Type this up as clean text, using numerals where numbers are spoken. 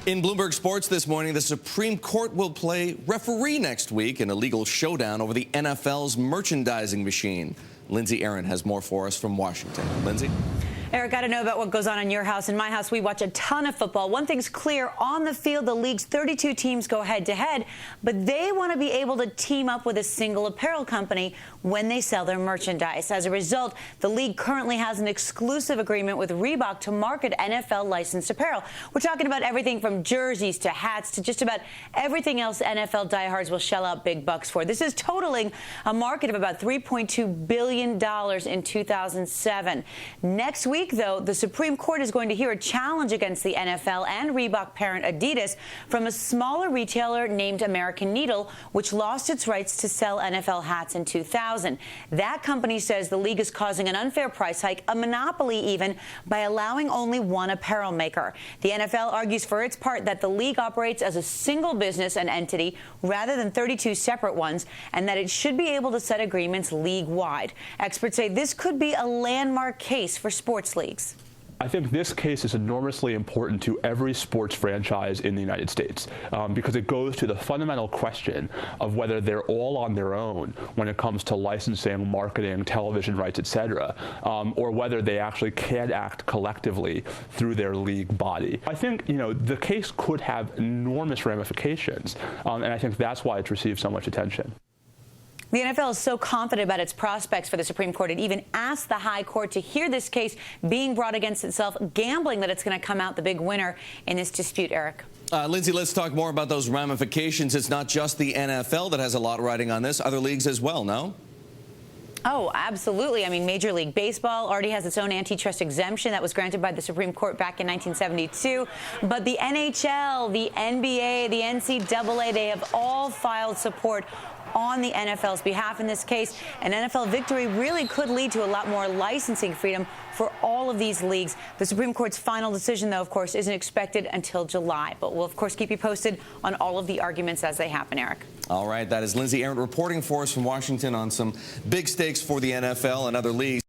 In Bloomberg Sports this morning, the Supreme Court will play referee next week in a legal showdown over the NFL's merchandising machine. Lindsey Arent has more for us from Washington. Lindsey? Eric, I don't know about what goes on in your house. In my house, we watch a ton of football. One thing's clear. On the field, the league's 32 teams go head-to-head, but they want to be able to team up with a single apparel company when they sell their merchandise. As a result, the league currently has an exclusive agreement with Reebok to market NFL-licensed apparel. We're talking about everything from jerseys to hats to just about everything else NFL diehards will shell out big bucks for. This is totaling a market of about $3.2 billion in 2007. Next week, though, the Supreme Court is going to hear a challenge against the NFL and Reebok parent Adidas from a smaller retailer named American Needle, which lost its rights to sell NFL hats in 2000. That company says the league is causing an unfair price hike, a monopoly even, by allowing only one apparel maker. The NFL argues for its part that the league operates as a single business and entity rather than 32 separate ones, and that it should be able to set agreements league-wide. Experts say this could be a landmark case for sports leagues. I think this case is enormously important to every sports franchise in the United States because it goes to the fundamental question of whether they're all on their own when it comes to licensing, marketing, television rights, et cetera, or whether they actually can act collectively through their league body. I think, the case could have enormous ramifications, and I think that's why it's received so much attention. The NFL is so confident about its prospects for the Supreme Court, it even asked the High Court to hear this case being brought against itself, gambling that it's going to come out the big winner in this dispute, Eric. Lindsey, let's talk more about those ramifications. It's not just the NFL that has a lot riding on this. Other leagues as well, no? Oh, absolutely. I mean, Major League Baseball already has its own antitrust exemption that was granted by the Supreme Court back in 1972. But the NHL, the NBA, the NCAA, they have all filed support on the NFL's behalf in this case. An NFL victory really could lead to a lot more licensing freedom for all of these leagues. The Supreme Court's final decision, though, of course, isn't expected until July. But we'll, of course, keep you posted on all of the arguments as they happen, Eric. All right. That is Lindsey Arent reporting for us from Washington on some big stakes for the NFL and other leagues.